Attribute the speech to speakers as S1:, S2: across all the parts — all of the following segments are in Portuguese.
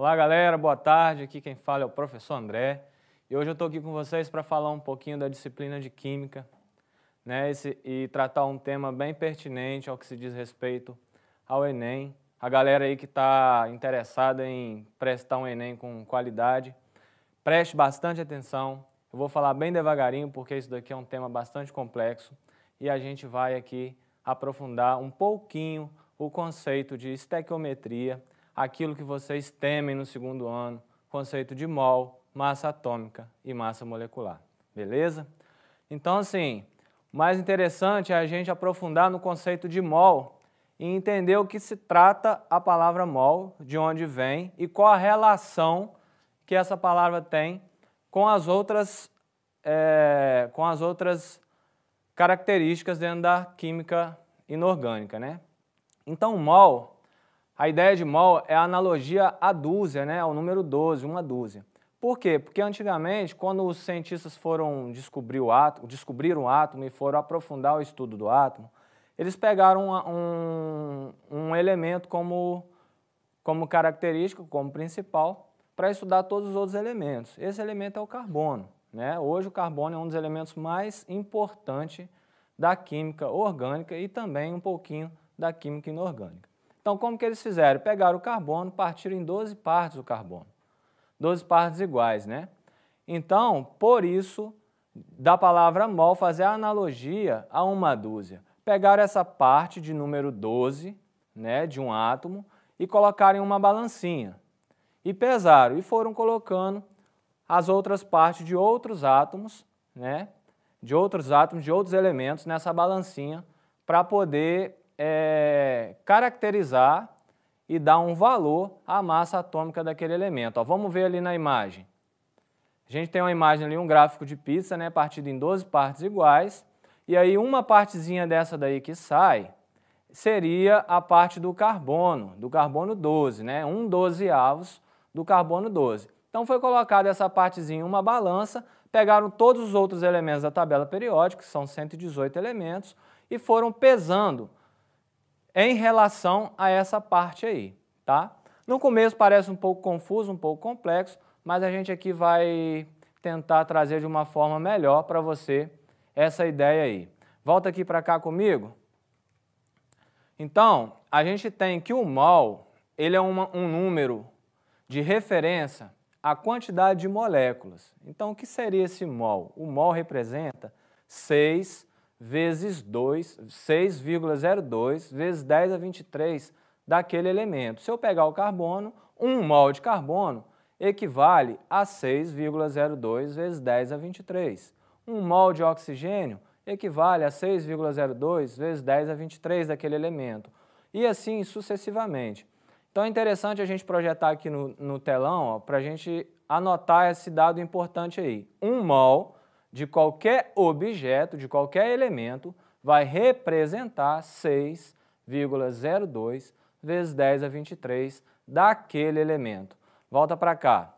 S1: Olá galera, boa tarde, aqui quem fala é o professor André e hoje eu estou aqui com vocês para falar um pouquinho da disciplina de Química, né, e tratar um tema bem pertinente ao que se diz respeito ao Enem. A galera aí que está interessada em prestar um Enem com qualidade, preste bastante atenção, eu vou falar bem devagarinho porque isso daqui é um tema bastante complexo e a gente vai aqui aprofundar um pouquinho o conceito de estequiometria, aquilo que vocês temem no segundo ano, conceito de mol, massa atômica e massa molecular, beleza? Então, assim, o mais interessante é a gente aprofundar no conceito de mol e entender o que se trata a palavra mol, de onde vem e qual a relação que essa palavra tem com as outras características dentro da química inorgânica, né? Então, mol, a ideia de mol é a analogia à dúzia, né? Ao número 12, uma dúzia. Por quê? Porque antigamente, quando os cientistas foram descobriram o átomo e foram aprofundar o estudo do átomo, eles pegaram um elemento como característica, como principal, para estudar todos os outros elementos. Esse elemento é o carbono, né? Hoje o carbono é um dos elementos mais importantes da química orgânica e também um pouquinho da química inorgânica. Então, como que eles fizeram? Pegaram o carbono, partiram em 12 partes do carbono. 12 partes iguais, né? Então, por isso, da palavra mol, fazer a analogia a uma dúzia. Pegaram essa parte de número 12, né, de um átomo, e colocaram em uma balancinha. E pesaram, e foram colocando as outras partes de outros átomos, né, de outros elementos nessa balancinha, para poder caracterizar e dar um valor à massa atômica daquele elemento. Ó, vamos ver ali na imagem. A gente tem uma imagem ali, um gráfico de pizza, né, partido em 12 partes iguais, e aí uma partezinha dessa daí que sai seria a parte do carbono 12, né, 1/12 do carbono 12. Então foi colocada essa partezinha em uma balança, pegaram todos os outros elementos da tabela periódica, que são 118 elementos, e foram pesando em relação a essa parte aí, tá? No começo parece um pouco confuso, um pouco complexo, mas a gente aqui vai tentar trazer de uma forma melhor para você essa ideia aí. Volta aqui para cá comigo. Então, a gente tem que o mol, ele é um número de referência à quantidade de moléculas. Então, o que seria esse mol? O mol representa 6 vezes 2, 6,02 vezes 10 a 23 daquele elemento. Se eu pegar o carbono, 1 mol de carbono equivale a 6,02 vezes 10 a 23. 1 mol de oxigênio equivale a 6,02 vezes 10 a 23 daquele elemento. E assim sucessivamente. Então é interessante a gente projetar aqui no telão para a gente anotar esse dado importante aí. 1 mol de qualquer objeto, de qualquer elemento, vai representar 6,02 vezes 10 a 23 daquele elemento. Volta para cá.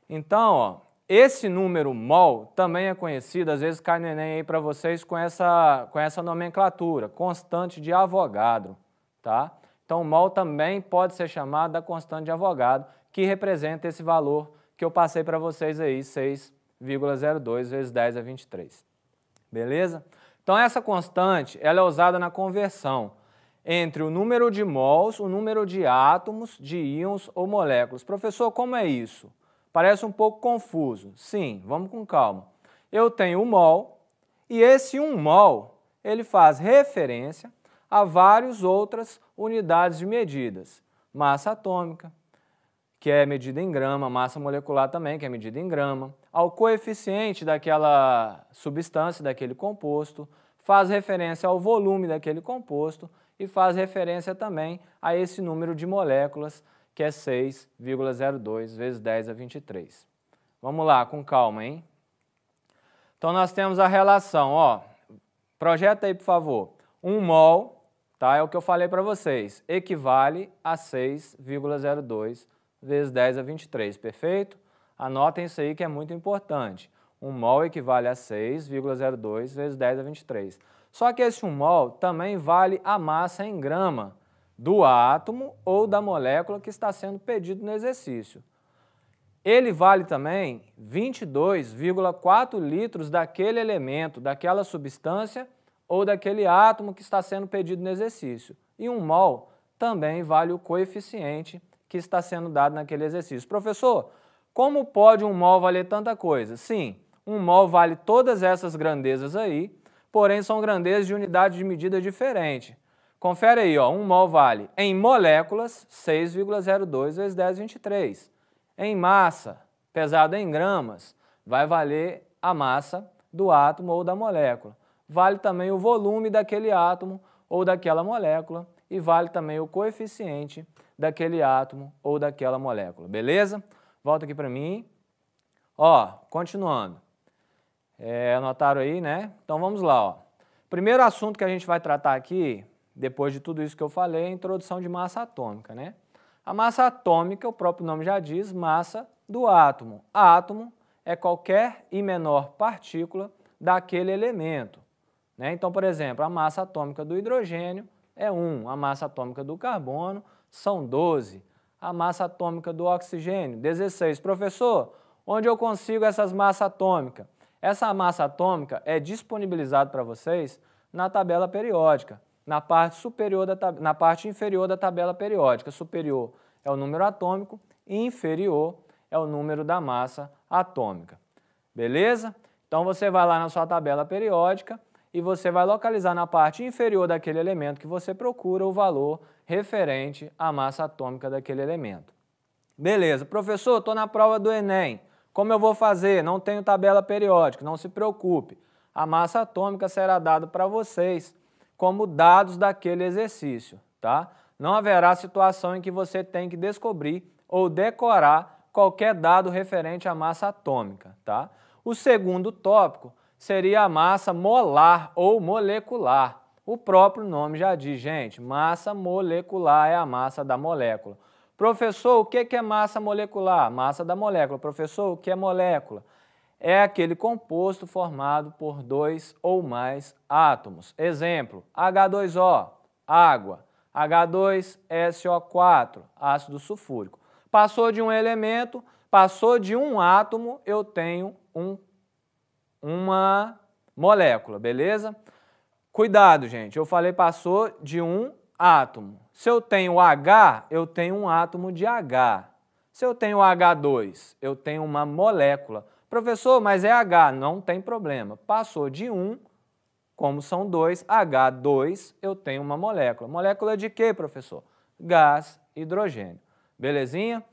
S1: Então, ó, esse número mol também é conhecido, às vezes cai no Enem aí para vocês com essa nomenclatura, constante de Avogadro, tá? Então, o mol também pode ser chamado da constante de Avogadro, que representa esse valor que eu passei para vocês aí, 6,02 vezes 10 a 23. Beleza? Então, essa constante ela é usada na conversão entre o número de mols, o número de átomos, de íons ou moléculas. Professor, como é isso? Parece um pouco confuso. Sim, vamos com calma. Eu tenho o mol e esse 1 mol ele faz referência a várias outras unidades de medidas. Massa atômica, que é medida em grama, massa molecular também, que é medida em grama, ao coeficiente daquela substância, daquele composto, faz referência ao volume daquele composto e faz referência também a esse número de moléculas, que é 6,02 vezes 10 a 23. Vamos lá, com calma, hein? Então, nós temos a relação, ó, projeta aí, por favor. 1 mol, tá, é o que eu falei para vocês, equivale a 6,02 vezes 10 a 23, perfeito? Anotem isso aí que é muito importante. 1 mol equivale a 6,02 vezes 10 a 23. Só que esse 1 mol também vale a massa em grama do átomo ou da molécula que está sendo pedido no exercício. Ele vale também 22,4 litros daquele elemento, daquela substância ou daquele átomo que está sendo pedido no exercício. E 1 mol também vale o coeficiente que está sendo dado naquele exercício. Professor, como pode 1 mol valer tanta coisa? Sim, 1 mol vale todas essas grandezas aí, porém são grandezas de unidade de medida diferente. Confere aí, ó, 1 mol vale em moléculas 6,02 vezes 10^23. Em massa, pesado em gramas, vai valer a massa do átomo ou da molécula. Vale também o volume daquele átomo ou daquela molécula e vale também o coeficiente daquele átomo ou daquela molécula. Beleza? Volta aqui para mim. Ó, continuando. Anotaram aí, né? Então vamos lá, ó. Primeiro assunto que a gente vai tratar aqui, depois de tudo isso que eu falei, é a introdução de massa atômica, né? A massa atômica, o próprio nome já diz, massa do átomo. Átomo é qualquer e menor partícula daquele elemento, né? Então, por exemplo, a massa atômica do hidrogênio é 1, a massa atômica do carbono são 12, a massa atômica do oxigênio, 16. Professor, onde eu consigo essas massas atômicas? Essa massa atômica é disponibilizada para vocês na tabela periódica, na parte inferior da tabela periódica. Superior é o número atômico e inferior é o número da massa atômica. Beleza? Então você vai lá na sua tabela periódica e você vai localizar na parte inferior daquele elemento que você procura o valor referente à massa atômica daquele elemento. Beleza, professor, estou na prova do Enem. Como eu vou fazer? Não tenho tabela periódica, não se preocupe. A massa atômica será dada para vocês como dados daquele exercício, tá? Não haverá situação em que você tem que descobrir ou decorar qualquer dado referente à massa atômica, tá? O segundo tópico seria a massa molar ou molecular. O próprio nome já diz, gente, massa molecular é a massa da molécula. Professor, o que é massa molecular? Massa da molécula. Professor, o que é molécula? É aquele composto formado por 2 ou mais átomos. Exemplo, H2O, água, H2SO4, ácido sulfúrico. Passou de um elemento, passou de um átomo, eu tenho uma molécula, beleza? Cuidado, gente, eu falei passou de um átomo. Se eu tenho H, eu tenho um átomo de H. Se eu tenho H2, eu tenho uma molécula. Professor, mas é H, não tem problema. Passou de 1, como são 2, H2, eu tenho uma molécula. Molécula de quê, professor? Gás, hidrogênio. Belezinha?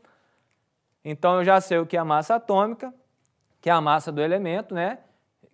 S1: Então eu já sei o que é a massa atômica, que é a massa do elemento, né?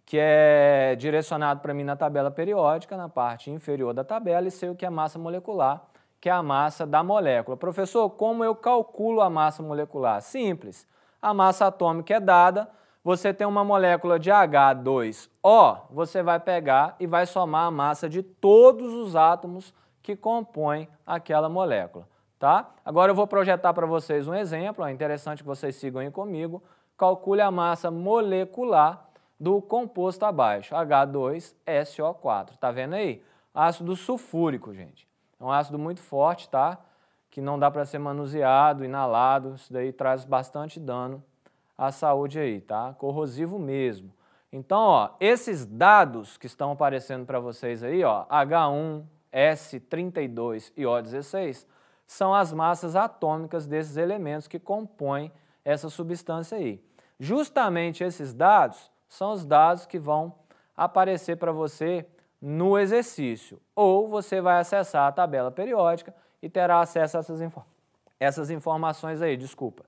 S1: Que é direcionado para mim na tabela periódica, na parte inferior da tabela, e sei o que é a massa molecular, que é a massa da molécula. Professor, como eu calculo a massa molecular? Simples. A massa atômica é dada, você tem uma molécula de H2O, você vai pegar e vai somar a massa de todos os átomos que compõem aquela molécula, tá? Agora eu vou projetar para vocês um exemplo, é interessante que vocês sigam aí comigo. Calcule a massa molecular do composto abaixo, H2SO4. Tá vendo aí? Ácido sulfúrico, gente. É um ácido muito forte, tá? Que não dá para ser manuseado, inalado. Isso daí traz bastante dano à saúde aí, tá? Corrosivo mesmo. Então, ó, esses dados que estão aparecendo para vocês aí, ó, H1, S32 e O16, são as massas atômicas desses elementos que compõem essa substância aí. Justamente esses dados são os dados que vão aparecer para você no exercício. Ou você vai acessar a tabela periódica e terá acesso a essas informações aí, desculpa.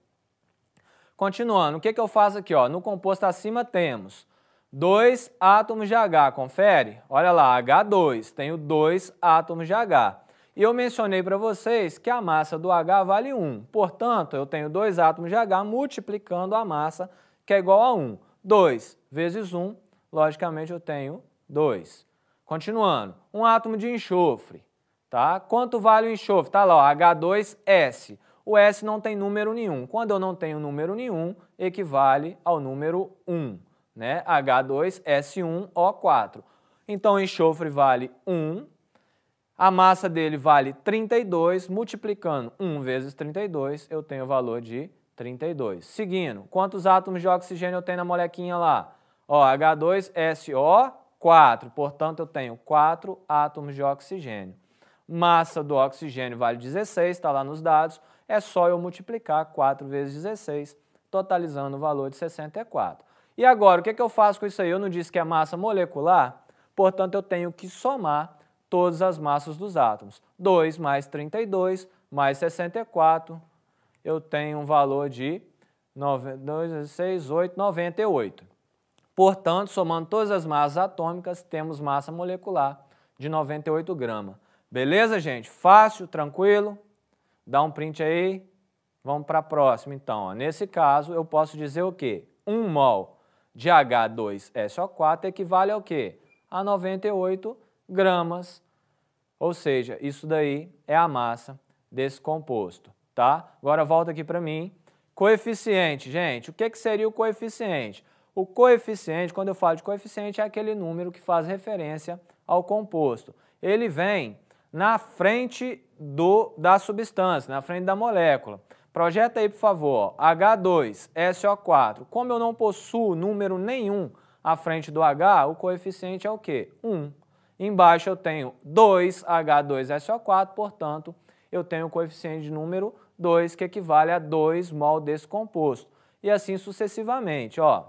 S1: Continuando, o que eu faço aqui? Ó? No composto acima temos 2 átomos de H, confere? Olha lá, H2, tenho 2 átomos de H. E eu mencionei para vocês que a massa do H vale 1. Portanto, eu tenho 2 átomos de H multiplicando a massa, que é igual a 1. 2 vezes 1, logicamente eu tenho 2. Continuando, um átomo de enxofre, tá? Quanto vale o enxofre? Tá lá, ó, H2S. O S não tem número nenhum. Quando eu não tenho número nenhum, equivale ao número 1, né? H2S1O4. Então, o enxofre vale 1 A massa dele vale 32, multiplicando 1 vezes 32, eu tenho o valor de 32. Seguindo, quantos átomos de oxigênio eu tenho na molequinha lá? Ó, H2SO4, portanto eu tenho 4 átomos de oxigênio. Massa do oxigênio vale 16, está lá nos dados, é só eu multiplicar 4 vezes 16, totalizando o valor de 64. E agora, o que eu faço com isso aí? Eu não disse que é massa molecular, portanto eu tenho que somar todas as massas dos átomos. 2 mais 32 mais 64, eu tenho um valor de 2, 6, 8, 98. Portanto, somando todas as massas atômicas, temos massa molecular de 98 gramas. Beleza, gente? Fácil, tranquilo? Dá um print aí. Vamos para a próxima, então. Ó. Nesse caso, eu posso dizer o quê? 1 mol de H2SO4 equivale ao quê? A 98 gramas. Ou seja, isso daí é a massa desse composto, tá? Agora volta aqui para mim. Coeficiente, gente, o que seria o coeficiente? O coeficiente, quando eu falo de coeficiente, é aquele número que faz referência ao composto. Ele vem na frente da substância, na frente da molécula. Projeta aí, por favor, H2SO4. Como eu não possuo número nenhum à frente do H, o coeficiente é o quê? 1. Embaixo eu tenho 2H2SO4, portanto, eu tenho o coeficiente de número 2, que equivale a 2 mol desse composto. E assim sucessivamente, ó.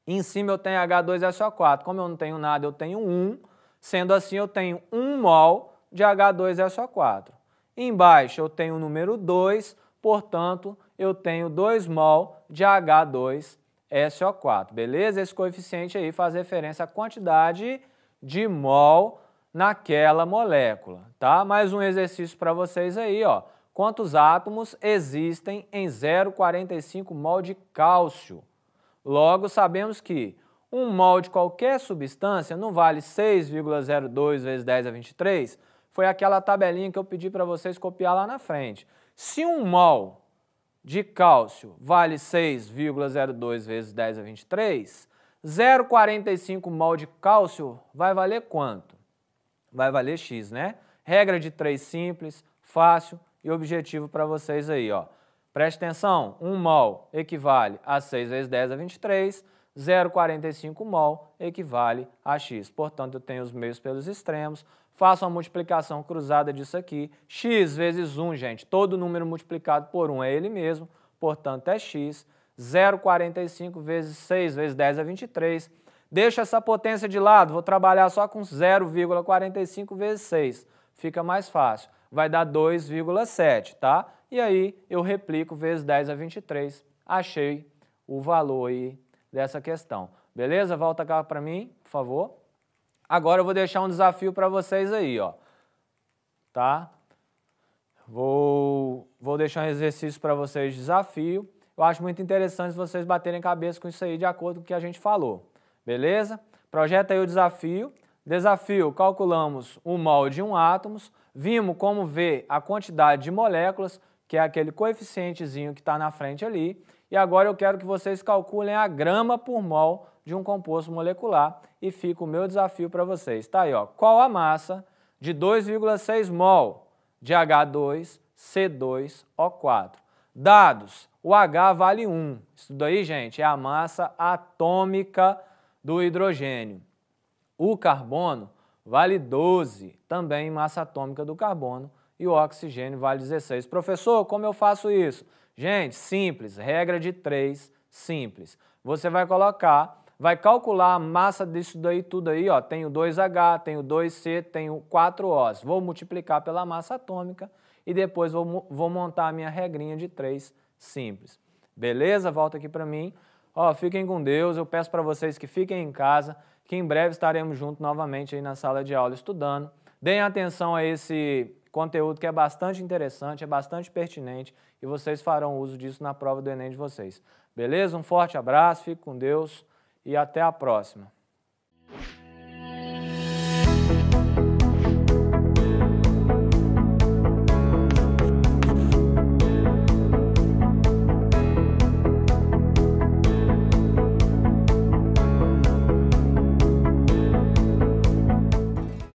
S1: Em cima eu tenho H2SO4. Como eu não tenho nada, eu tenho 1. Sendo assim, eu tenho 1 mol de H2SO4. Embaixo eu tenho o número 2, portanto, eu tenho 2 mol de H2SO4. Beleza? Esse coeficiente aí faz referência à quantidade de mol naquela molécula, tá? Mais um exercício para vocês aí, ó. Quantos átomos existem em 0,45 mol de cálcio? Logo, sabemos que 1 mol de qualquer substância não vale 6,02 vezes 10 a 23. Foi aquela tabelinha que eu pedi para vocês copiar lá na frente. Se 1 mol de cálcio vale 6,02 vezes 10 a 23, 0,45 mol de cálcio vai valer quanto? Vai valer X, né? Regra de 3 simples, fácil e objetivo para vocês aí, ó. Preste atenção, 1 mol equivale a 6 vezes 10 a 23, 0,45 mol equivale a X. Portanto, eu tenho os meios pelos extremos, faço uma multiplicação cruzada disso aqui. X vezes 1, gente, todo número multiplicado por 1 é ele mesmo, portanto é X. 0,45 vezes 6 vezes 10 a 23. Deixa essa potência de lado, vou trabalhar só com 0,45 vezes 6. Fica mais fácil. Vai dar 2,7, tá? E aí eu replico vezes 10 a 23. Achei o valor aí dessa questão. Beleza? Volta cá para mim, por favor. Agora eu vou deixar um desafio para vocês aí, ó. Tá? Vou deixar um exercício para vocês de desafio. Eu acho muito interessante vocês baterem cabeça com isso aí de acordo com o que a gente falou. Beleza? Projeta aí o desafio. Desafio, calculamos o mol de 1 átomo, vimos como ver a quantidade de moléculas, que é aquele coeficientezinho que está na frente ali, e agora eu quero que vocês calculem a grama por mol de um composto molecular, e fica o meu desafio para vocês. Tá aí, ó. Qual a massa de 2,6 mol de H2C2O4? Dados, o H vale 1. Isso daí, gente, é a massa atômica do hidrogênio. O carbono vale 12, também massa atômica do carbono, e o oxigênio vale 16. Professor, como eu faço isso? Gente, simples, regra de 3, simples. Você vai calcular a massa disso daí tudo aí, ó. Tenho 2H, tenho 2C, tenho 4Os. Vou multiplicar pela massa atômica e depois vou montar a minha regrinha de 3 simples. Beleza? Volta aqui para mim. Ó, fiquem com Deus, eu peço para vocês que fiquem em casa, que em breve estaremos juntos novamente aí na sala de aula estudando. Deem atenção a esse conteúdo que é bastante interessante, é bastante pertinente e vocês farão uso disso na prova do Enem de vocês. Beleza? Um forte abraço, fique com Deus e até a próxima.